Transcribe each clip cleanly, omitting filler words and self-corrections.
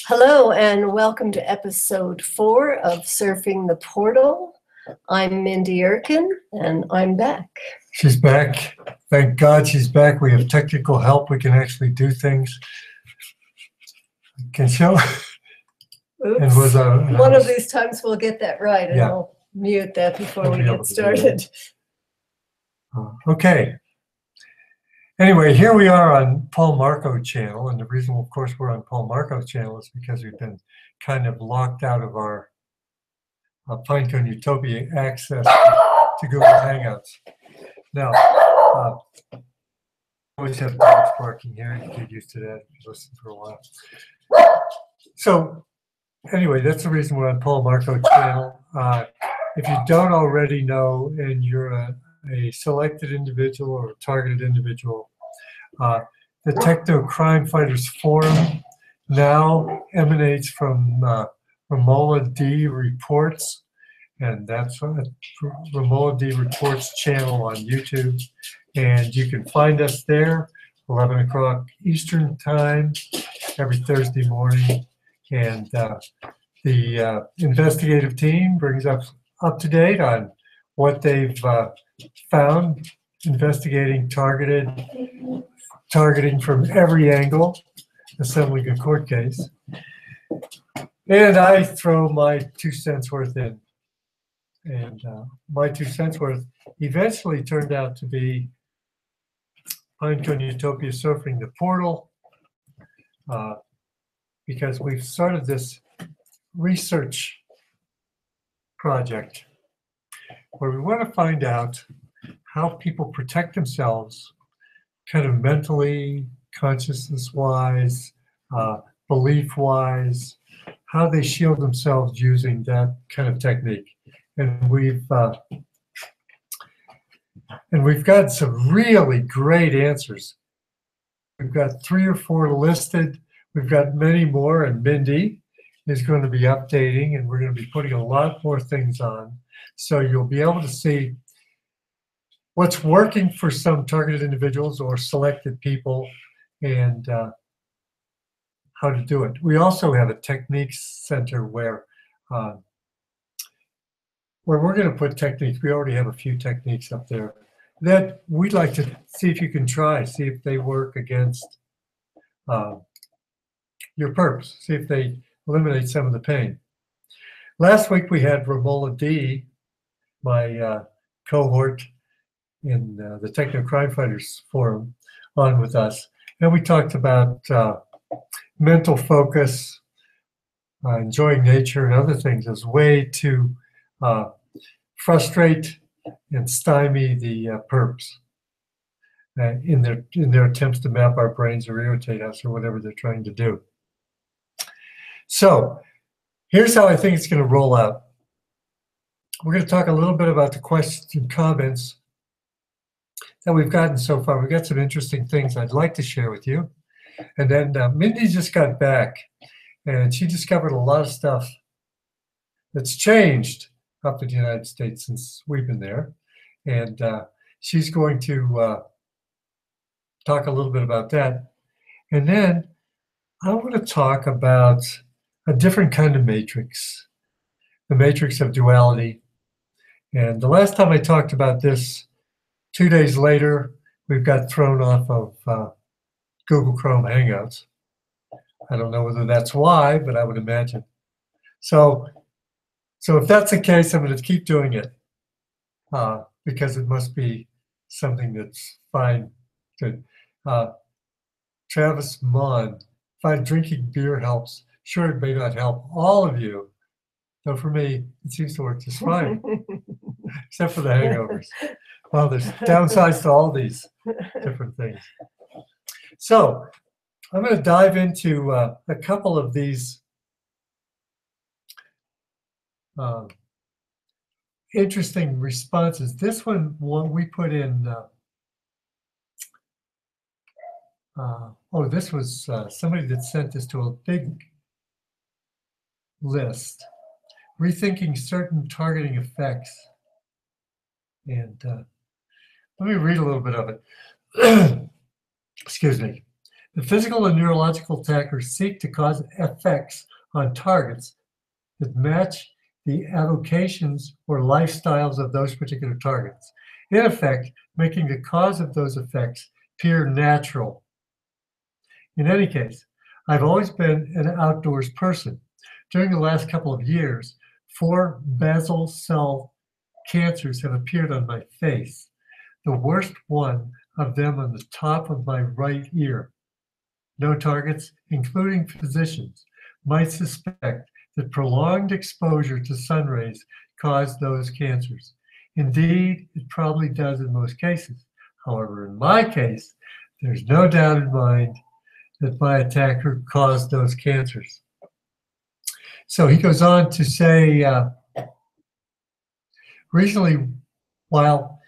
Hello and welcome to episode 4 of Surfing the Portal. I'm Mindy Erkin and I'm back. She's back. Thank God she's back. We have technical help. We can actually do things. Can show. Oops. And one of these times we'll get that right, and I'll mute that before we get started. Okay. Anyway, here we are on Paul Marco channel, and the reason, of course, we're on Paul Marco channel is because we've been kind of locked out of our Pinecone Utopia access to Google Hangouts. Now, always have dogs barking here. You get used to that if you listen for a while. So, anyway, that's the reason we're on Paul Marco channel. If you don't already know, and you're a selected individual or a targeted individual, the Techno Crime Fighters Forum now emanates from Ramola D Reports, and that's Ramola D Reports channel on YouTube, and you can find us there 11 o'clock Eastern time every Thursday morning, and the investigative team brings us up to date on what they've found, investigating targeting from every angle, assembling a court case. And I throw my 2 cents worth in. And my 2 cents worth eventually turned out to be Pinecone Utopia Surfing the Portal, because we've started this research project where we want to find out how people protect themselves kind of mentally, consciousness-wise, belief-wise, how they shield themselves using that kind of technique. And we've got some really great answers. We've got 3 or 4 listed. We've got many more, and Mindy is going to be updating, and we're going to be putting a lot more things on. So you'll be able to see what's working for some targeted individuals or selected people, and how to do it. We also have a techniques center where we're going to put techniques. We already have a few techniques up there that we'd like to see if you can try, see if they work against your perps, see if they eliminate some of the pain. Last week we had Ramola D, my cohort in the Techno Crime Fighters Forum, on with us. And we talked about mental focus, enjoying nature, and other things as a way to frustrate and stymie the perps in their attempts to map our brains or irritate us or whatever they're trying to do. So here's how I think it's going to roll out. We're going to talk a little bit about the questions and comments that we've gotten so far. We've got some interesting things I'd like to share with you. And then Mindy just got back, and she discovered a lot of stuff that's changed up in the United States since we've been there. And she's going to talk a little bit about that. And then I want to talk about a different kind of matrix, the matrix of duality. And the last time I talked about this, 2 days later, we've got thrown off of Google Chrome Hangouts. I don't know whether that's why, but I would imagine. So if that's the case, I'm going to keep doing it because it must be something that's fine. Good. Travis Mon, find drinking beer helps. Sure, it may not help all of you, though for me, it seems to work just fine, except for the hangovers. Well, there's downsides to all these different things. So I'm going to dive into a couple of these interesting responses. This one we put in, this was somebody that sent this to a big list, rethinking certain targeting effects. And let me read a little bit of it. Excuse me. The physical and neurological attackers seek to cause effects on targets that match the avocations or lifestyles of those particular targets, in effect, making the cause of those effects appear natural. In any case, I've always been an outdoors person. During the last couple of years, 4 basal cell cancers have appeared on my face, the worst one of them on the top of my right ear. No targets, including physicians, might suspect that prolonged exposure to sun rays caused those cancers. Indeed, it probably does in most cases. However, in my case, there's no doubt in mind that my attacker caused those cancers. So he goes on to say, recently, while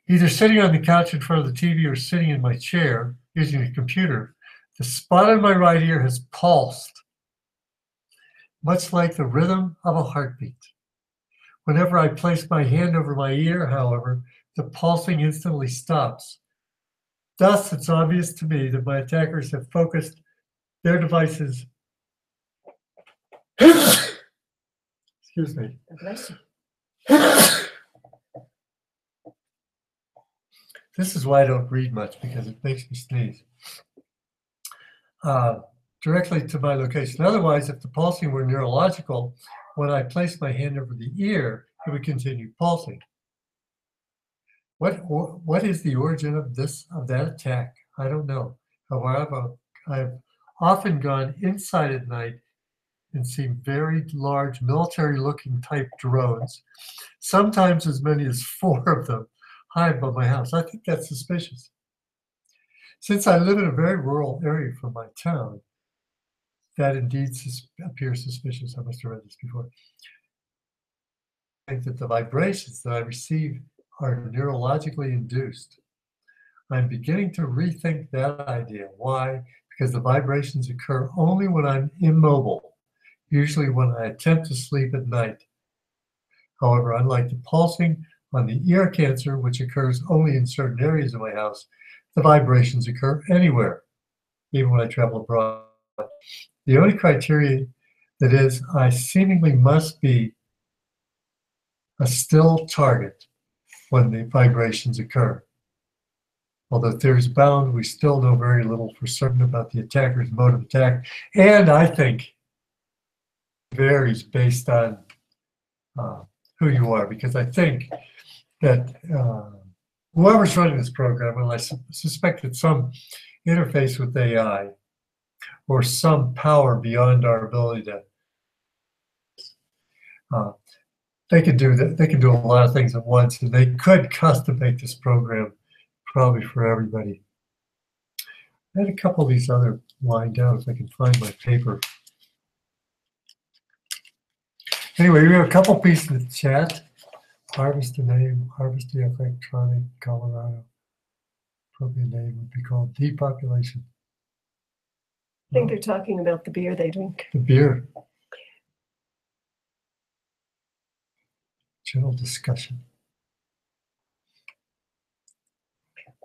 either sitting on the couch in front of the TV or sitting in my chair using a computer, the spot on my right ear has pulsed, much like the rhythm of a heartbeat. Whenever I place my hand over my ear, however, the pulsing instantly stops. Thus, it's obvious to me that my attackers have focused their devices. Excuse me. Bless you. This is why I don't read much, because it makes me sneeze. Directly to my location. Otherwise, if the pulsing were neurological, when I placed my hand over the ear, it would continue pulsing. What is the origin of that attack? I don't know. However, I've often gone inside at night and seen very large military-looking type drones, sometimes as many as 4 of them, high above my house. I think that's suspicious. Since I live in a very rural area from my town, that indeed appears suspicious. I must have read this before. I think that the vibrations that I receive are neurologically induced. I'm beginning to rethink that idea. Why? Because the vibrations occur only when I'm immobile, usually when I attempt to sleep at night. However, unlike the pulsing on the ear cancer, which occurs only in certain areas of my house, the vibrations occur anywhere, even when I travel abroad. The only criteria that is, I seemingly must be a still target when the vibrations occur. Although theories abound, we still know very little for certain about the attacker's mode of attack, and I think it varies based on who you are, because I think that whoever's running this program, and I suspect it's some interface with AI or some power beyond our ability to, they can do that. They can do a lot of things at once, and they could custom make this program probably for everybody. I had a couple of these other lined out if I can find my paper. Anyway, we have a couple pieces in the chat. Harvest the name, Harvest the Electronic, Colorado. Appropriate name would be called Depopulation. I think they're talking about the beer they drink. The beer. General discussion.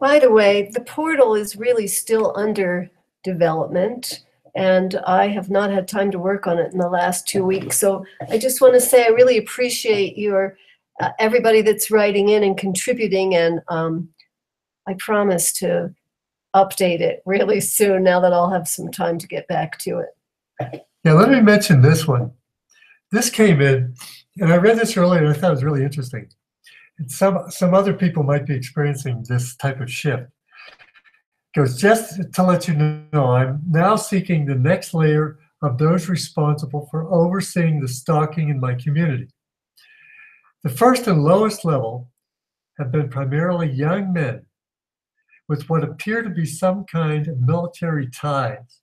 By the way, the portal is really still under development, and I have not had time to work on it in the last 2 weeks. So I just want to say I really appreciate your everybody that's writing in and contributing, and I promise to update it really soon now that I'll have some time to get back to it. Yeah, let me mention this one. This came in, and I read this earlier, and I thought it was really interesting. And some other people might be experiencing this type of shift. It goes, just to let you know, I'm now seeking the next layer of those responsible for overseeing the stalking in my community. The first and lowest level have been primarily young men with what appear to be some kind of military ties.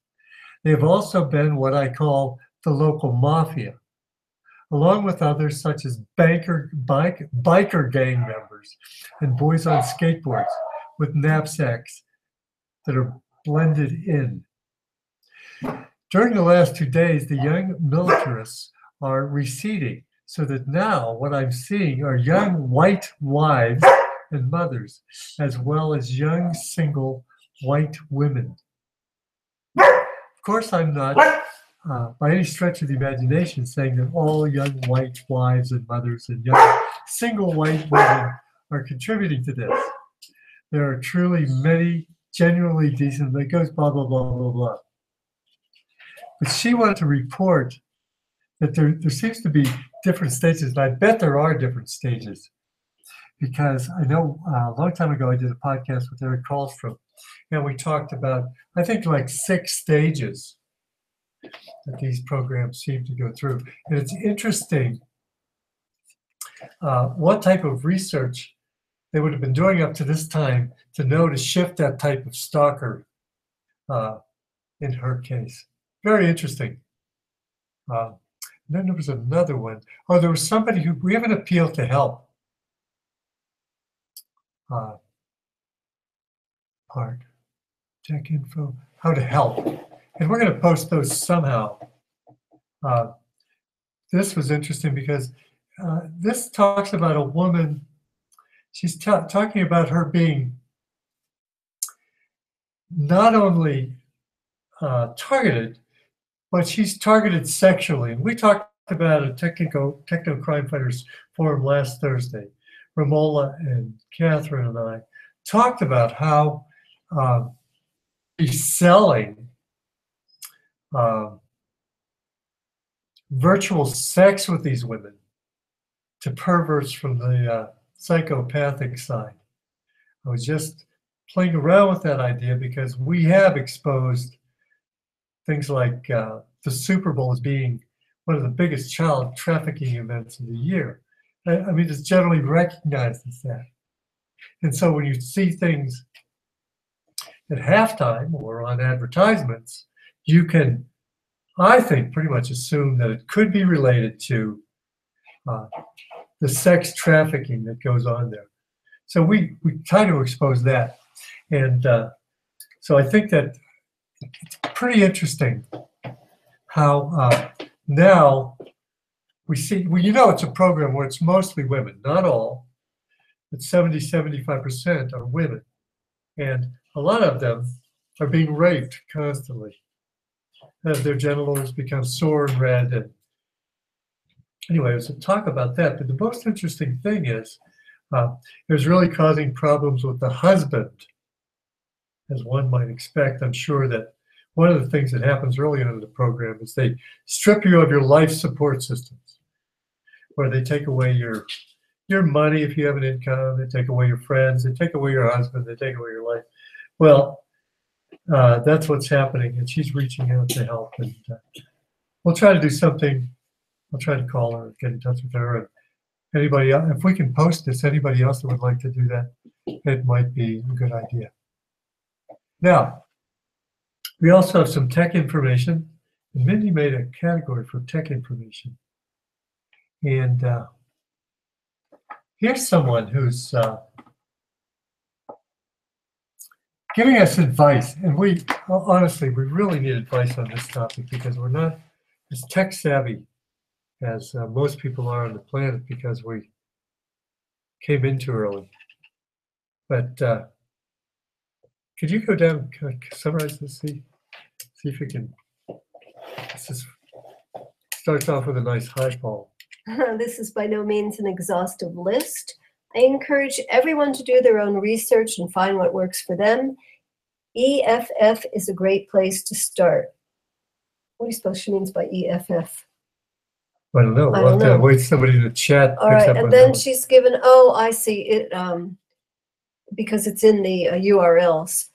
They have also been what I call the local mafia, along with others such as biker gang members and boys on skateboards with knapsacks that are blended in. During the last 2 days, the young militarists are receding, so that now what I'm seeing are young white wives and mothers, as well as young single white women. course, I'm not by any stretch of the imagination saying that all young white wives and mothers and young single white women are contributing to this. There are truly many genuinely decent, it goes blah, blah, blah, blah, blah. But she wanted to report that there seems to be different stages, and I bet there are different stages. Because I know a long time ago I did a podcast with Eric Karlstrom, and we talked about, I think, like 6 stages that these programs seem to go through. And it's interesting what type of research they would have been doing up to this time to know to shift that type of stalker in her case. Very interesting. And then there was another one. Oh, there was somebody who, we have an appeal to help. Part, tech info, how to help. And we're going to post those somehow. This was interesting because this talks about a woman. She's talking about her being not only targeted, but she's targeted sexually. And we talked about a Techno Crime Fighters Forum last Thursday. Ramola and Catherine and I talked about how he's selling virtual sex with these women to perverts from the psychopathic side. I was just playing around with that idea because we have exposed things like the Super Bowl as being one of the biggest child trafficking events of the year. I mean, it's generally recognized as that. And so when you see things at halftime or on advertisements, you can, I think, pretty much assume that it could be related to the sex trafficking that goes on there. So we try to expose that. And so I think that it's pretty interesting how now we see, well, you know, it's a program where it's mostly women, not all, but 70–75% are women. And a lot of them are being raped constantly as their genitals become sore and red. And anyway, there's a talk about that. But the most interesting thing is it was really causing problems with the husband, as one might expect. I'm sure that one of the things that happens early on in the program is they strip you of your life support systems, where they take away your money if you have an income, they take away your friends, they take away your husband, they take away your life. Well, that's what's happening, and she's reaching out to help. And we'll try to do something. I'll try to call her, get in touch with her. And anybody else, if we can post this, anybody else that would like to do that, it might be a good idea. Now, we also have some tech information. And Mindy made a category for tech information. And here's someone who's giving us advice. And we, honestly, we really need advice on this topic because we're not as tech savvy as most people are on the planet because we came in too early. But could you go down and summarize this? See if you can. This starts off with a nice high ball. This is by no means an exhaustive list. I encourage everyone to do their own research and find what works for them. EFF is a great place to start. What do you suppose she means by EFF? I don't know. We'll have to wait somebody in the chat. All right, and then she's given, oh, I see it, because it's in the URLs.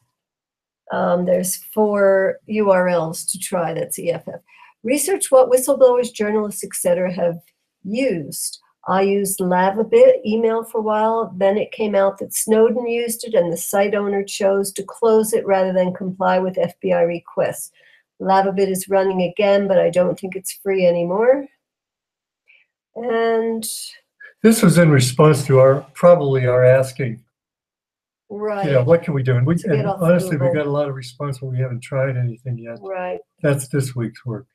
There's 4 URLs to try. That's EFF. Research what whistleblowers, journalists, etc. have used. I used Lavabit email for a while. Then it came out that Snowden used it and the site owner chose to close it rather than comply with FBI requests. Lavabit is running again, but I don't think it's free anymore. And this was in response to probably our asking, right, you know, what can we do? And honestly, Google. we got a lot of response, but we haven't tried anything yet. Right. That's this week's work.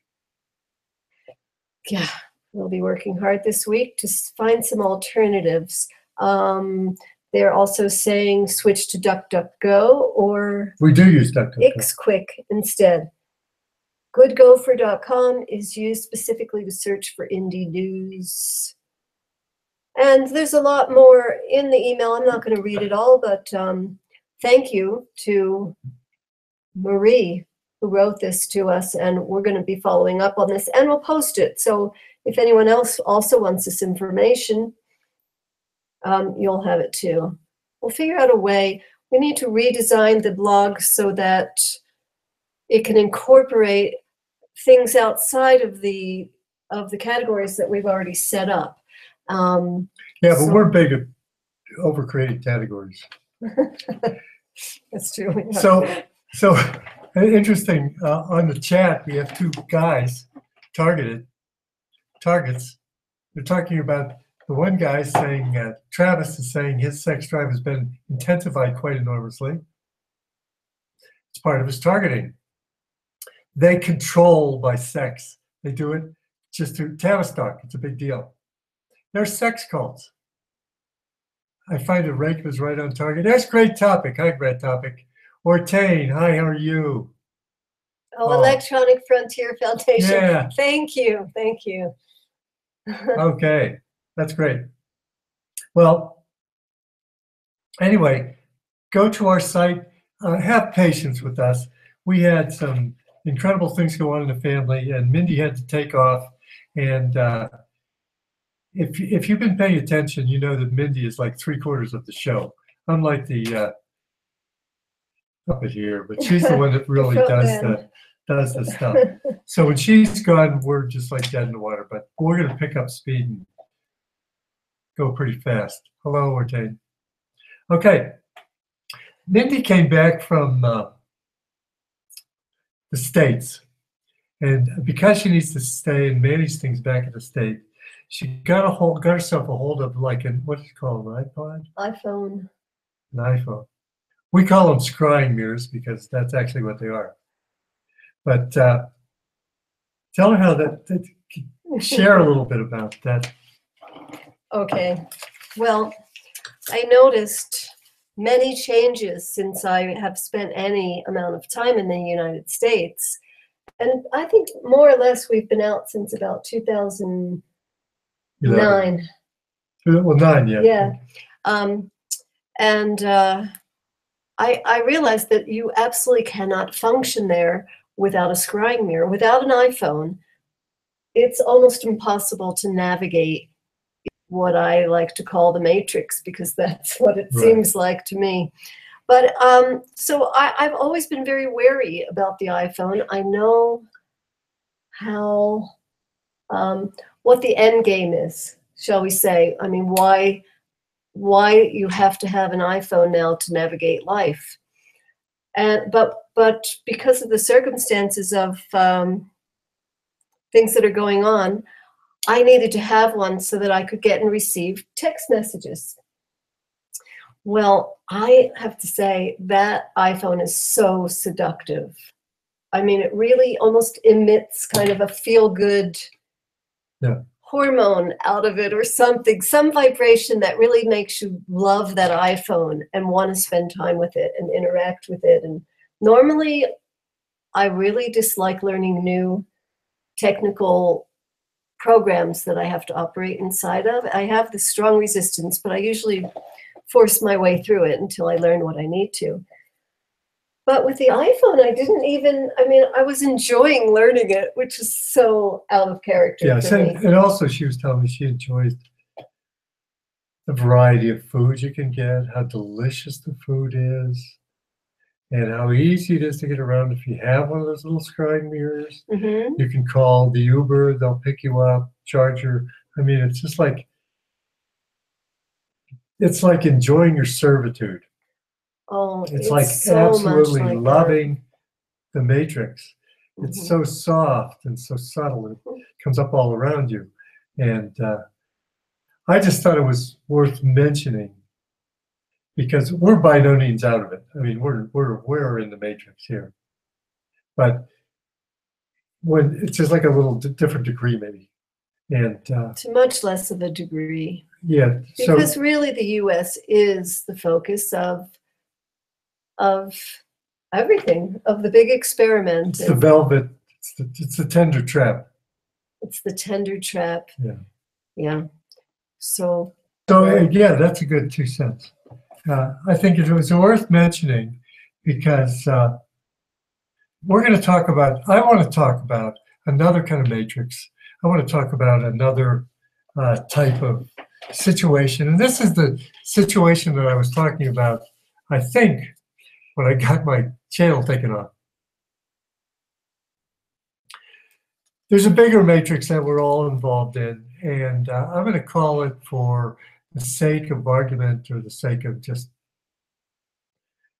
Yeah, we'll be working hard this week to find some alternatives. They're also saying switch to DuckDuckGo or we do use DuckDuckGo. Xquick instead. Goodgopher.com is used specifically to search for indie news. And there's a lot more in the email. I'm not going to read it all, but thank you to Marie, who wrote this to us, and we're going to be following up on this, and we'll post it. So if anyone else also wants this information, you'll have it too. We'll figure out a way. We need to redesign the blog so that it can incorporate things outside of the categories that we've already set up. Yeah, but we're big at over-creating categories. That's true. So interesting. On the chat, we have two guys targets. They're talking about the one guy saying, Travis is saying his sex drive has been intensified quite enormously. It's part of his targeting. They control by sex. They do it just to Tavistock. It's a big deal. They're sex cults. I find that Rake was right on target. That's a great topic. Hi, great topic. Ortane, hi, how are you? Oh, Electronic Frontier Foundation. Yeah. Thank you. Thank you. Okay, that's great. Well, anyway, go to our site. Have patience with us. We had some incredible things go on in the family, and Mindy had to take off. And if you've been paying attention, you know that Mindy is like 3/4 of the show. I'm like the puppet here, but she's the one that really does the stuff. So when she's gone, we're just like dead in the water. But we're going to pick up speed and go pretty fast. Hello, Ortane. Okay. Mindy came back from the States. And because she needs to stay and manage things back in the States, she got herself a hold of like what do you call an iPod? iPhone. An iPhone. We call them scrying mirrors because that's actually what they are. But tell her how share a little bit about that. Okay. Well, I noticed many changes since I have spent any amount of time in the United States. And I think more or less we've been out since about 2009. 11. Well, 9, yeah. Yeah. I realized that you absolutely cannot function there without a scrying mirror. Without an iPhone, it's almost impossible to navigate what I like to call the matrix, because that's what it seems like to me. But so I've always been very wary about the iPhone. I know how, what the end game is, shall we say. I mean, why you have to have an iPhone now to navigate life. But because of the circumstances of things that are going on, I needed to have one so that I could get and receive text messages. Well, I have to say that iPhone is so seductive. I mean, it really almost emits kind of a feel-good hormone out of it or something, some vibration that really makes you love that iPhone and want to spend time with it and interact with it. And normally, I really dislike learning new technical programs that I have to operate inside of. I have this strong resistance, but I usually force my way through it until I learn what I need to. But with the iPhone, I was enjoying learning it, which is so out of character for me. And also she was telling me she enjoys the variety of foods you can get, how delicious the food is, and how easy it is to get around. If you have one of those little scrying mirrors, you can call the Uber, they'll pick you up, charge your, I mean, it's just like, it's like enjoying your servitude. Oh, it's like so absolutely like loving the matrix. It's so soft and so subtle. It comes up all around you. And I just thought it was worth mentioning because we're by no means out of it. I mean, we're in the matrix here. But when it's just like a little different degree maybe. And to much less of a degree. Yeah. Because really the US is the focus of everything, of the big experiment. It's the velvet It's the tender trap. It's the tender trap. Yeah. Yeah. So Yeah, that's a good 2 cents. I think it was worth mentioning because we're going to talk about, I want to talk about another kind of matrix. I want to talk about another type of situation. And this is the situation that I was talking about, I think, when I got my channel taken off. There's a bigger matrix that we're all involved in, and I'm going to call it, for the sake of argument or the sake of just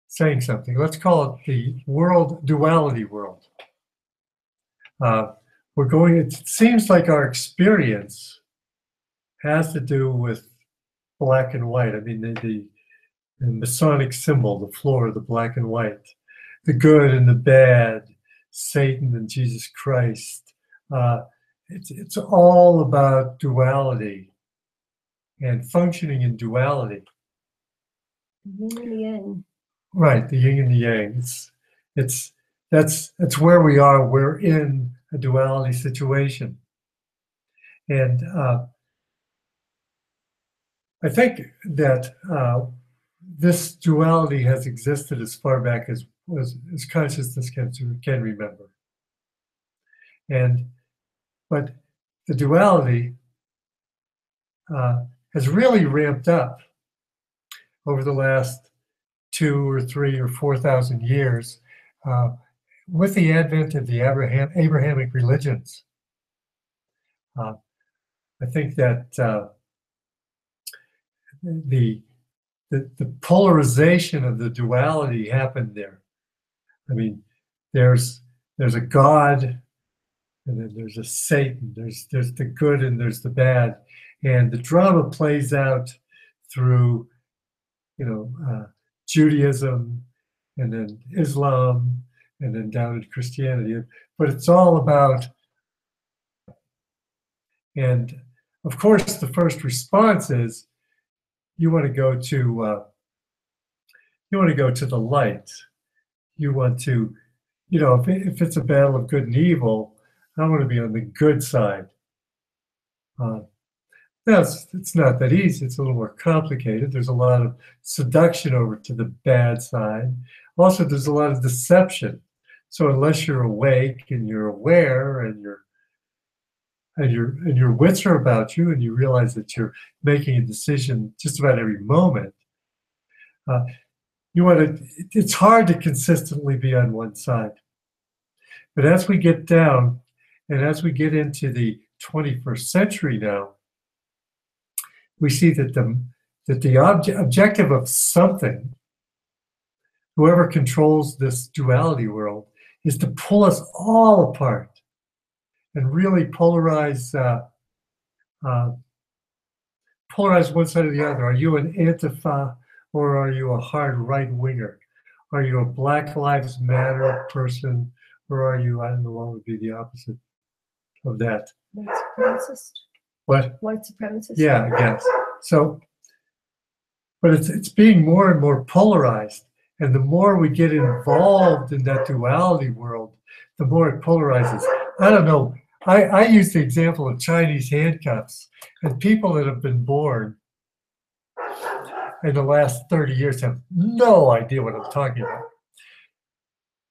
saying something, let's call it the duality world. It seems like our experience has to do with black and white. I mean, the Masonic symbol, the floor, the black and white, the good and the bad, Satan and Jesus Christ. It's all about duality and functioning in duality. yin and yang. Right, the yin and the yang. That's where we are. We're in a duality situation, and I think that this duality has existed as far back as consciousness can remember. But the duality has really ramped up over the last 2 or 3 or 4,000 years with the advent of the Abrahamic religions. I think that the polarization of the duality happened there. I mean, there's a God, and then there's a Satan. There's the good and there's the bad, and the drama plays out through, Judaism, and then Islam, and then down to Christianity. But it's all about, and of course, the first response is you want to go to the light. You want to, if it's a battle of good and evil, I want to be on the good side. It's not that easy. It's a little more complicated. There's a lot of seduction over to the bad side. Also, there's a lot of deception. So unless you're awake and you're aware and your wits are about you and you realize that you're making a decision just about every moment, it's hard to consistently be on one side. But as we get down and as we get into the 21st century now, we see that the objective of something, whoever controls this duality world, is to pull us all apart and really polarize one side or the other. Are you an Antifa or are you a hard right-winger? Are you a Black Lives Matter person or are you, I don't know, what would be the opposite of that? White supremacist. What? White supremacist. Yeah, I guess. So, but it's being more and more polarized. And the more we get involved in that duality world, the more it polarizes. I don't know. I use the example of Chinese handcuffs, and people that have been born in the last 30 years have no idea what I'm talking about.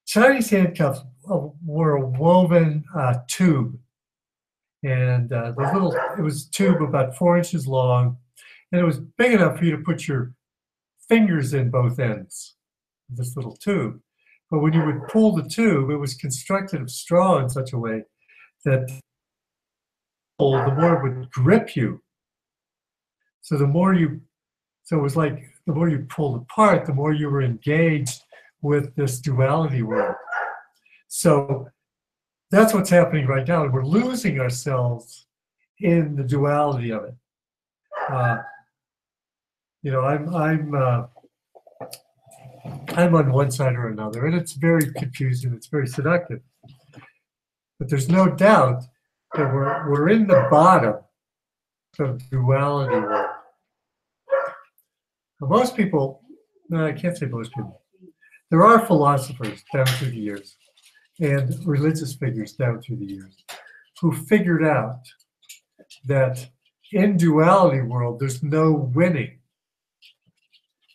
Chinese handcuffs were a woven tube, and it was a tube about 4 inches long, and it was big enough for you to put your fingers in both ends of this little tube. But when you would pull the tube, it was constructed of straw in such a way that the more it would grip you. So it was like the more you pulled apart, the more you were engaged with this duality world. So that's what's happening right now. We're losing ourselves in the duality of it. I'm on one side or another, and it's very confusing. It's very seductive. But there's no doubt that we're in the bottom of the duality world. Now, most people, no, I can't say most people. There are philosophers down through the years and religious figures down through the years who figured out that in duality world, there's no winning.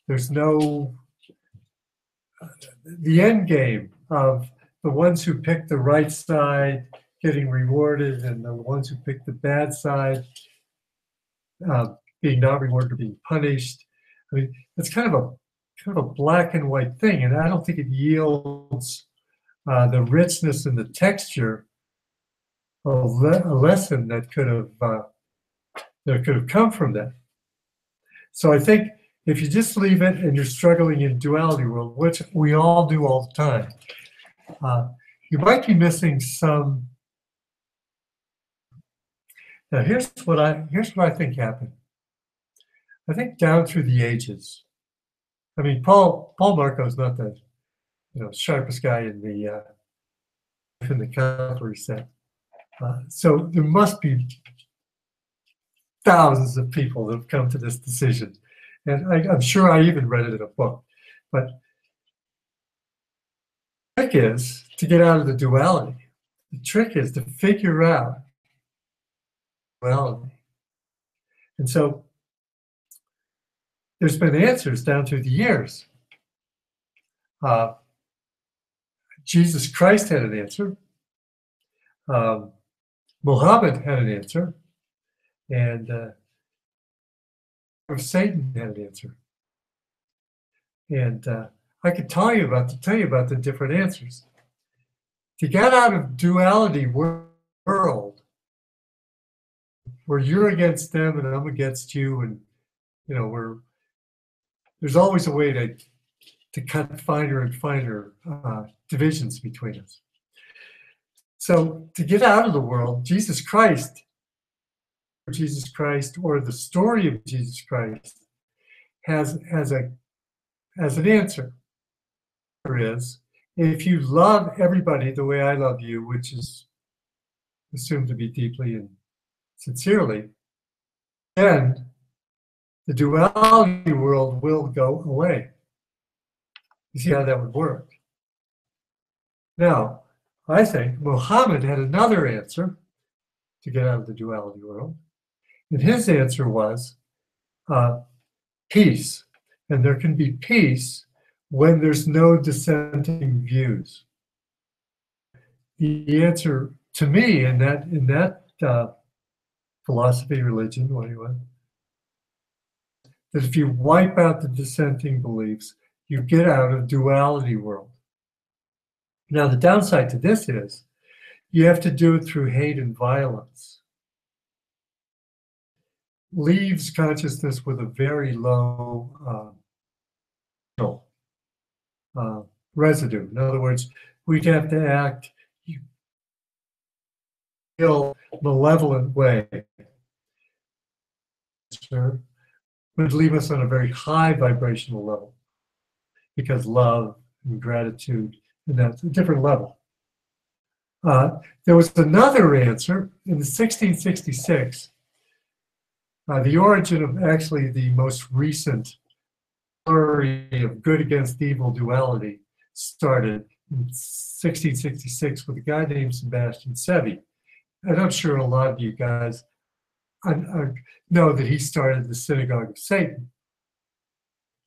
There's no, the end game of the ones who pick the right side getting rewarded and the ones who pick the bad side being not rewarded or being punished. I mean, it's kind of a black and white thing, and I don't think it yields the richness and the texture of a lesson that could have come from that. So I think if you just leave it and you're struggling in duality world, which we all do all the time, you might be missing some. Now here's what I think happened. I think down through the ages, I mean, Paul Marco is not the sharpest guy in the cavalry set. So there must be thousands of people that have come to this decision. And I'm sure I even read it in a book. But the trick is to get out of the duality. The trick is to figure out duality. And so there's been answers down through the years. Jesus Christ had an answer. Muhammad had an answer. And Satan had an answer. And I could tell you about the different answers. To get out of duality world, where you're against them and I'm against you, and there's always a way to cut finer and finer divisions between us. So to get out of the world, Jesus Christ, or the story of Jesus Christ has an answer. There is, if you love everybody the way I love you, which is assumed to be deeply and sincerely, then the duality world will go away. You see how that would work? Now, I think Muhammad had another answer to get out of the duality world. And his answer was peace. And there can be peace when there's no dissenting views. The answer to me in that philosophy, religion, what do you want? That if you wipe out the dissenting beliefs, you get out of duality world. Now, the downside to this is you have to do it through hate and violence. Leaves consciousness with a very low residue. In other words, we'd have to act in a malevolent way. Sure. Would leave us on a very high vibrational level, because love and gratitude, and that's a different level. There was another answer in 1666. The origin of actually the most recent story of good against evil duality started in 1666 with a guy named Sebastian Sevi. And I'm sure a lot of you guys know that he started the Synagogue of Satan.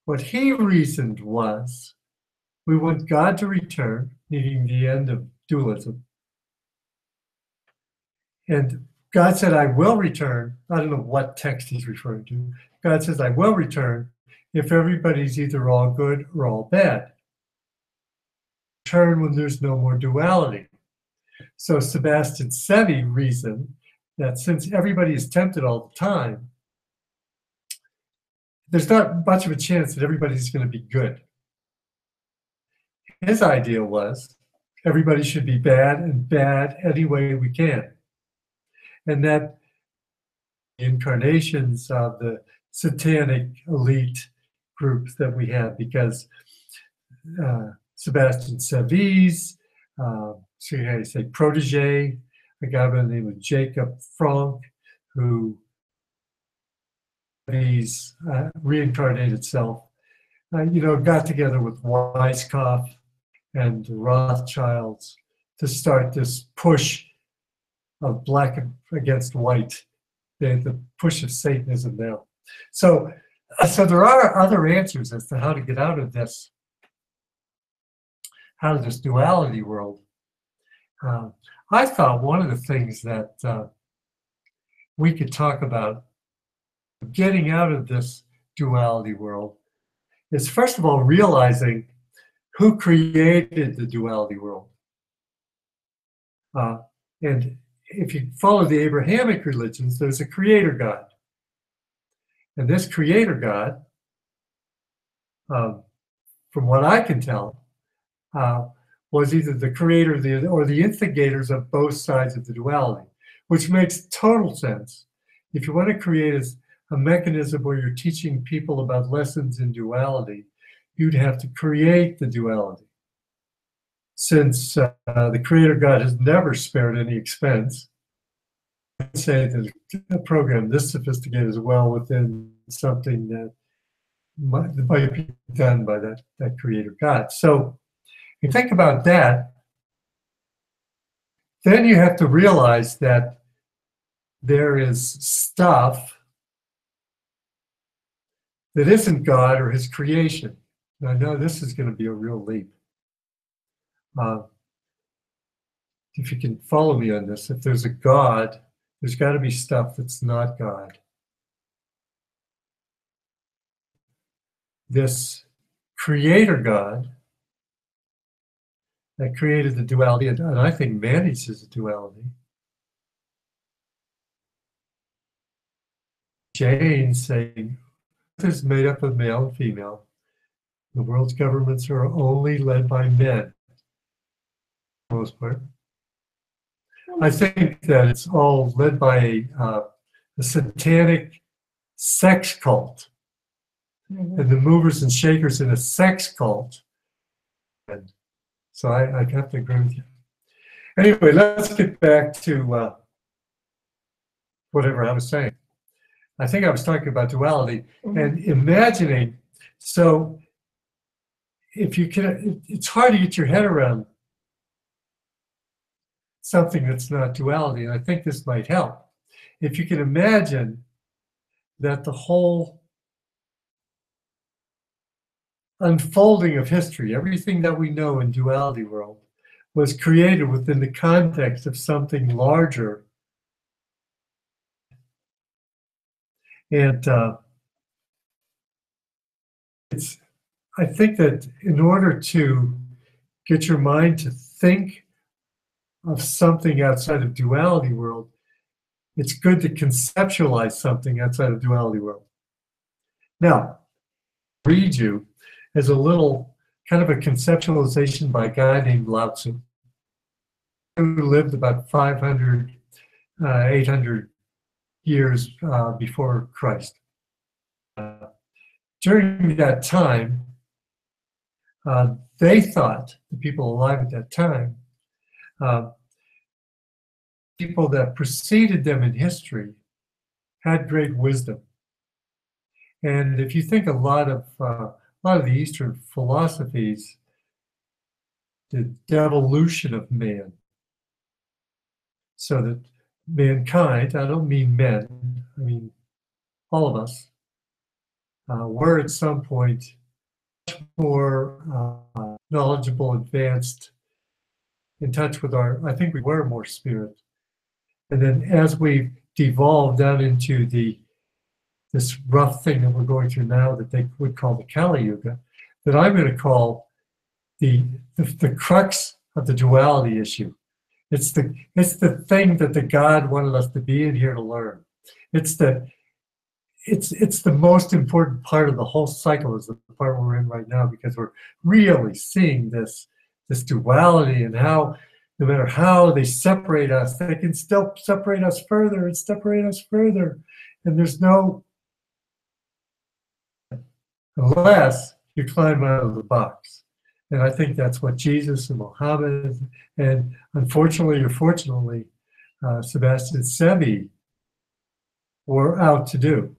What he reasoned was, we want God to return, meaning the end of dualism. And God said, I will return. I don't know what text he's referring to. God says, I will return if everybody's either all good or all bad. Return when there's no more duality. So Sebastian Sevi reasoned that since everybody is tempted all the time, there's not much of a chance that everybody's going to be good. His idea was everybody should be bad, and bad any way we can. And that the incarnations of the satanic elite groups that we have, because Sebastian Sevi's, protege, a guy by the name of Jacob Frank, who his reincarnated self, got together with Weishaupt and the Rothschilds to start this push of black against white, the push of Satanism now. So there are other answers as to how to get out of this, duality world. I thought one of the things that we could talk about getting out of this duality world is, first of all, realizing who created the duality world. And if you follow the Abrahamic religions, there's a creator God. And this creator God, from what I can tell, was either the creator or the instigators of both sides of the duality, which makes total sense. If you want to create a mechanism where you're teaching people about lessons in duality, you'd have to create the duality. Since the creator God has never spared any expense, I'd say that a program this sophisticated is well within something that might be done by that creator God. So if you think about that, then you have to realize that there is stuff that isn't God or his creation. Now, I know this is going to be a real leap. If you can follow me on this, if there's a God, there's got to be stuff that's not God. This creator God that created the duality, and I think manages the duality. Jane saying, Earth is made up of male and female. The world's governments are only led by men, for the most part. I think that it's all led by a satanic sex cult. Mm-hmm. And the movers and shakers in a sex cult. And so I have to agree with you. Anyway, let's get back to whatever I was saying. I think I was talking about duality and imagining. So if you can, it's hard to get your head around something that's not duality, and I think this might help. If you can imagine that the whole unfolding of history, everything that we know in duality world, was created within the context of something larger. And I think that in order to get your mind to think of something outside of duality world, it's good to conceptualize something outside of duality world. Now, read you as a little kind of a conceptualization by a guy named Lao Tzu, who lived about 500, 800 years before Christ. During that time, they thought, the people alive at that time, people that preceded them in history had great wisdom. And if you think a lot of the Eastern philosophies, the devolution of man, so that mankind, I don't mean men, I mean all of us, were at some point much more knowledgeable, advanced, in touch with I think we were more spirit. And then as we devolved down into this rough thing that we're going through now that they would call the Kali Yuga, that I'm going to call the crux of the duality issue. It's the thing that the God wanted us to be in here to learn. It's the most important part of the whole cycle, is the part we're in right now, because we're really seeing this duality, and how no matter how they separate us, they can still separate us further and separate us further. And there's no, unless you climb out of the box. And I think that's what Jesus and Muhammad, and unfortunately or fortunately, Sebastian Sevi were out to do.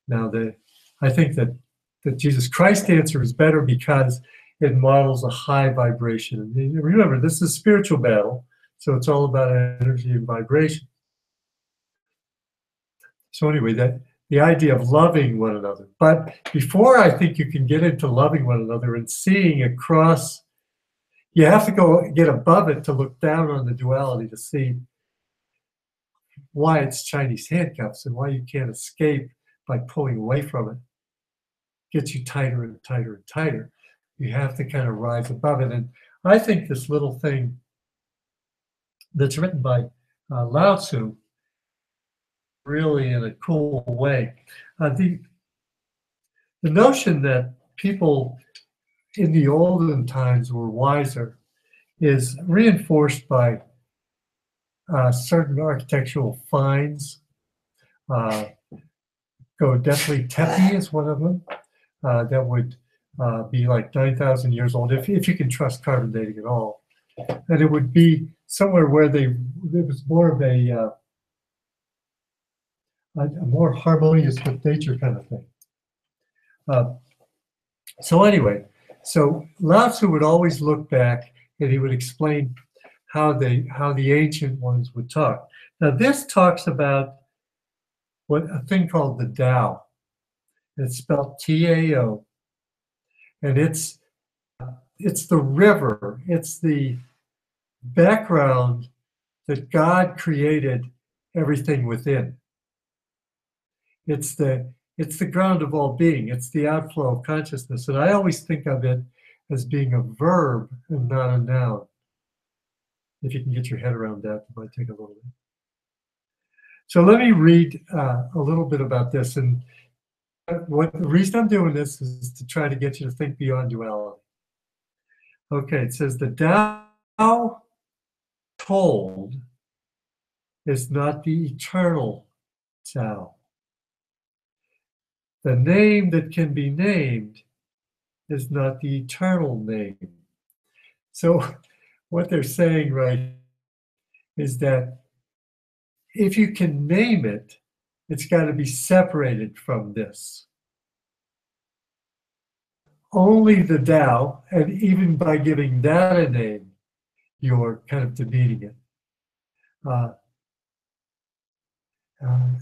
Now, I think that Jesus Christ's answer is better, because it models a high vibration. And remember, this is a spiritual battle, so it's all about energy and vibration. So anyway, the idea of loving one another. But before I think you can get into loving one another and seeing across, you have to go get above it to look down on the duality to see why it's Chinese handcuffs and why you can't escape by pulling away from it. Gets you tighter and tighter and tighter. You have to kind of rise above it. And I think this little thing that's written by Lao Tzu, really in a cool way. The notion that people in the olden times were wiser is reinforced by certain architectural finds. Definitely Tepe is one of them that would be like 9,000 years old, if you can trust carbon dating at all. And it would be somewhere where it was more of a more harmonious with nature kind of thing. So anyway, so Lao Tzu would always look back and he would explain how the ancient ones would talk. Now this talks about a thing called the Tao. It's spelled T-A-O, and it's the river. It's the background that God created everything within. It's the ground of all being. It's the outflow of consciousness. And I always think of it as being a verb and not a noun. If you can get your head around that, it might take a little bit. So let me read a little bit about this. And the reason I'm doing this is to try to get you to think beyond duality. Okay, it says the Tao told is not the eternal Tao. The name that can be named is not the eternal name. So what they're saying, right, is that if you can name it, it's got to be separated from this. Only the Tao, and even by giving that a name, you're kind of demeaning it.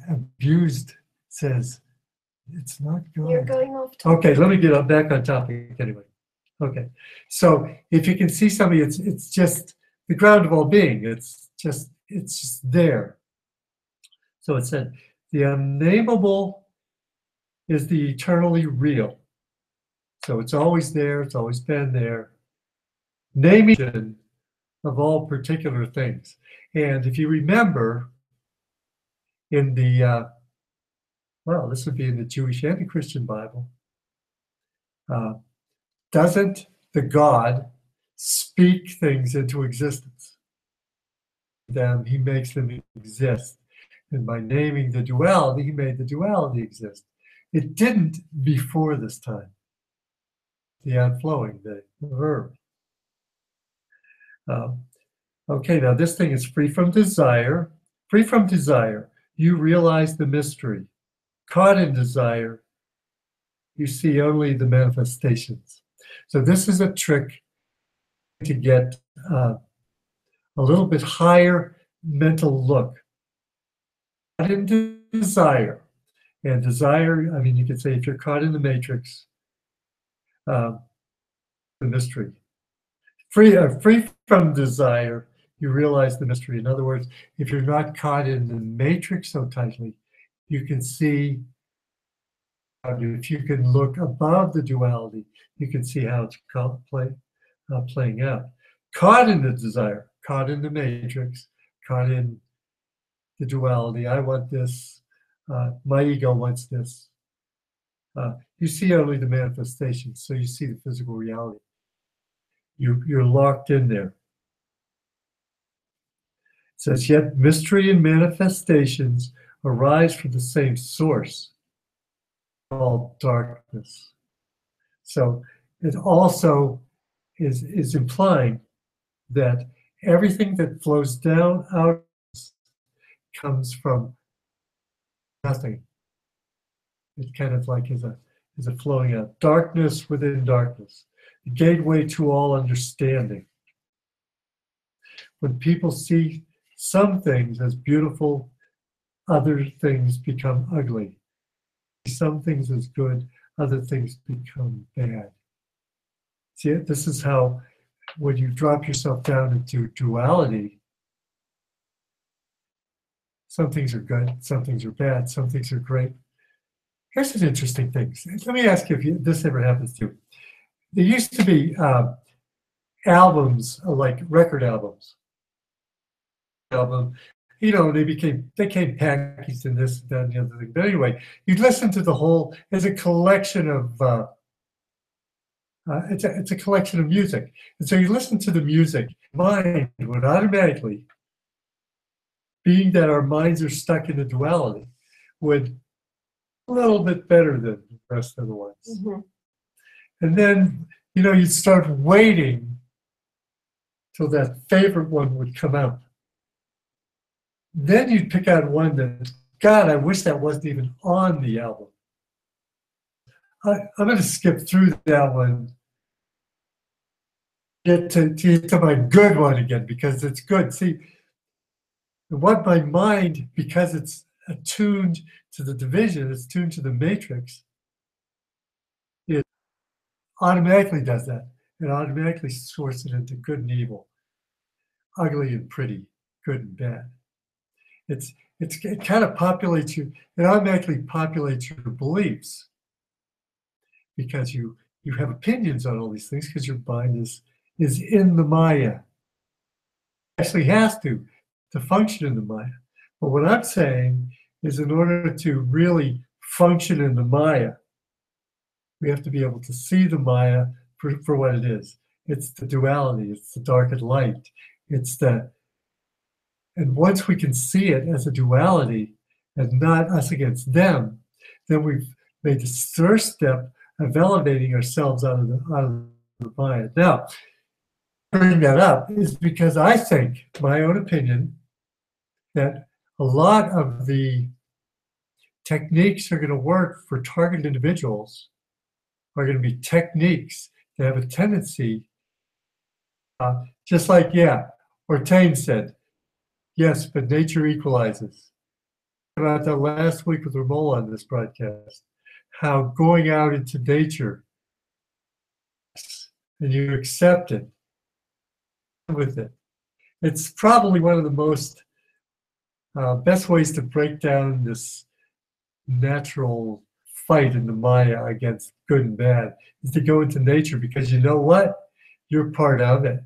Abused says, it's not going. You're going off topic. Okay, let me get back on topic anyway. Okay, so if you can see something, it's just the ground of all being. It's just there. So it said, the unnameable is the eternally real. So it's always there. It's always been there. Naming of all particular things. And if you remember, in the this would be in the Jewish and the Christian Bible. Doesn't the God speak things into existence? Then he makes them exist. And by naming the duality, he made the duality exist. It didn't before this time. The outflowing, the verb. Okay, now this thing is free from desire. Free from desire, you realize the mystery. Caught in desire, you see only the manifestations. So this is a trick to get a little bit higher mental look. Caught in desire. And desire, I mean, you could say if you're caught in the matrix, the mystery. Free from desire, you realize the mystery. In other words, if you're not caught in the matrix so tightly, you can see, if you can look above the duality, you can see how it's playing out. Caught in the desire, caught in the matrix, caught in the duality. I want this. My ego wants this. You see only the manifestations, so you see the physical reality. You're locked in there. It says, yet mystery and manifestations arise from the same source, called darkness. So it also is implying that everything that flows down out comes from nothing. It kind of like is a flowing out. Darkness within darkness. the gateway to all understanding. When people see some things as beautiful, other things become ugly. Some things as good, other things become bad. See, this is how, when you drop yourself down into duality, some things are good, some things are bad, some things are great. Here's an interesting thing. Let me ask you if this ever happens to you. There used to be albums, like record albums. They came packaged in this, that, and the other thing. But anyway, you'd listen to the whole as a collection of it's a collection of music. And so you listen to the music, mind would automatically, being that our minds are stuck in the duality, would a little bit better than the rest of the ones. Mm-hmm. And then, you'd start waiting till that favorite one would come out. Then you'd pick out one that, God, I wish that wasn't even on the album. I'm going to skip through that one, get to my good one again, because it's good. See, what my mind, because it's attuned to the division, it's tuned to the matrix, it automatically does that. It automatically sorts it into good and evil, ugly and pretty, good and bad. It kind of populates you. It automatically populates your beliefs, because you have opinions on all these things, because your mind is in the Maya. It actually has to function in the Maya. But what I'm saying is, in order to really function in the Maya, we have to be able to see the Maya for what it is. It's the duality. It's the dark and light. And once we can see it as a duality and not us against them, then we've made the first step of elevating ourselves out of the Maya. Now, bring that up is because I think, my own opinion, that a lot of the techniques are going to work for target individuals are going to be techniques that have a tendency, just like, Ortain said, yes, but nature equalizes. About that last week with Ramola on this broadcast, how going out into nature and you accept it with it. It's probably one of the most best ways to break down this natural fight in the Maya against good and bad is to go into nature, because you know what? You're part of it.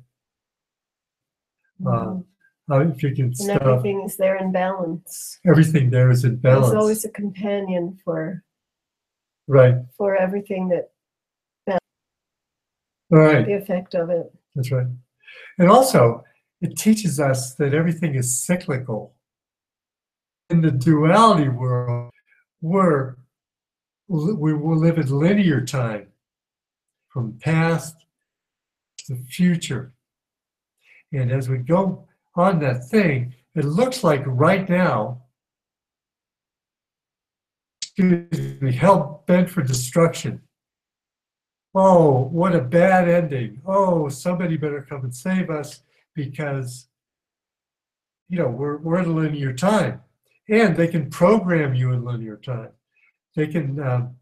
If you can and stop, everything is there in balance. Everything there is in balance. There's always a companion for everything that the effect of it. That's right. And also, it teaches us that everything is cyclical. In the duality world, we will live in linear time, from past to future. And as we go on that thing, it looks like right now, hell bent for destruction. Oh, what a bad ending. Oh, somebody better come and save us, because we're in linear time. And they can program you in linear time. They can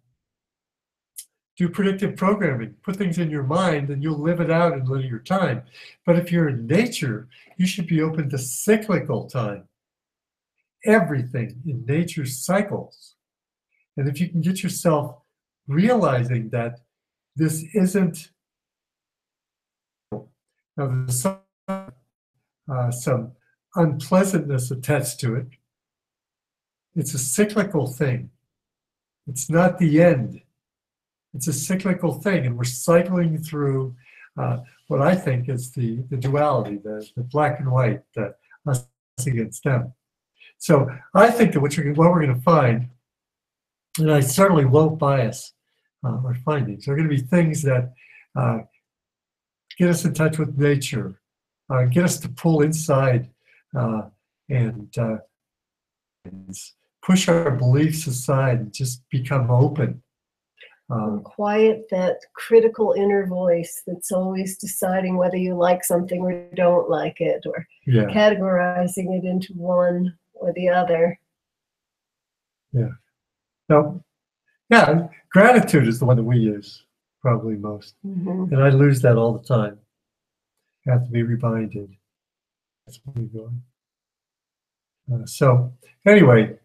do predictive programming, put things in your mind, and you'll live it out in linear time. But if you're in nature, you should be open to cyclical time. Everything in nature cycles. And if you can get yourself realizing that this isn't, now there's some unpleasantness attached to it. It's a cyclical thing. It's not the end. It's a cyclical thing, and we're cycling through what I think is the duality, the black and white, us against them. So I think that what we're going to find, and I certainly won't bias our findings, are going to be things that get us in touch with nature, get us to pull inside and push our beliefs aside and just become open. And quiet that critical inner voice that's always deciding whether you like something or don't like it, or categorizing it into one or the other. Yeah. No. Yeah. Gratitude is the one that we use probably most, and I lose that all the time. I have to be reminded. That's where we're going. So anyway,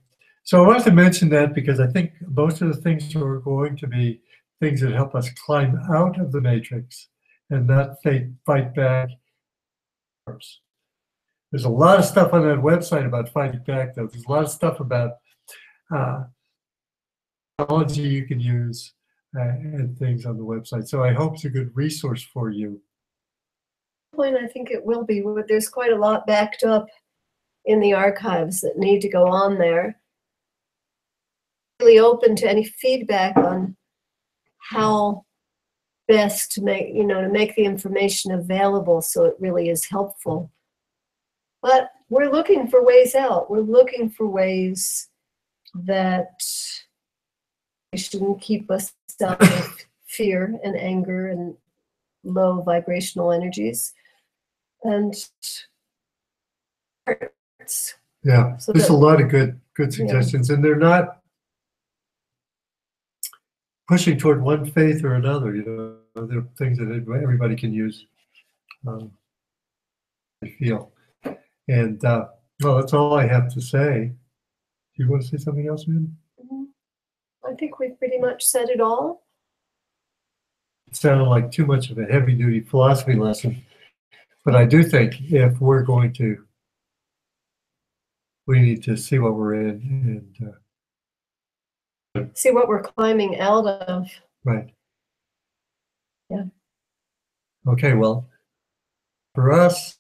so I wanted to mention that because I think most of the things are going to be things that help us climb out of the matrix and not fight back. There's a lot of stuff on that website about fighting back, though. There's a lot of stuff about technology you can use and things on the website. So I hope it's a good resource for you. I think it will be. There's quite a lot backed up in the archives that need to go on there. Really open to any feedback on how best to make, to make the information available so it really is helpful. But we're looking for ways out. We're looking for ways that shouldn't keep us out of fear and anger and low vibrational energies. And yeah, so there's a lot of good suggestions, and they're not pushing toward one faith or another. They're things that everybody can use. I feel, and well, that's all I have to say. Do you want to say something else, man? I think we've pretty much said it all. It sounded like too much of a heavy-duty philosophy lesson, but I do think if we're going to, we need to see what we're in and see what we're climbing out of. Right. Yeah. Okay, well, for us,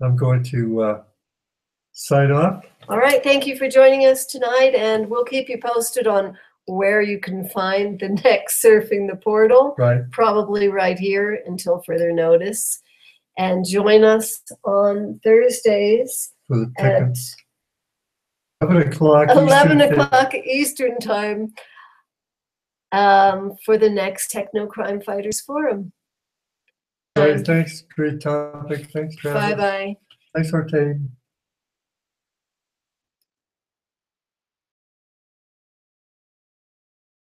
I'm going to sign off. All right, thank you for joining us tonight, and we'll keep you posted on where you can find the next Surfing the Portal. Right. Probably right here until further notice. And join us on Thursdays at 11 o'clock 11 o'clock Eastern Time for the next Techno Crime Fighters Forum. All right, thanks. Great topic. Thanks, Travis. Bye-bye. Thanks, Ortane.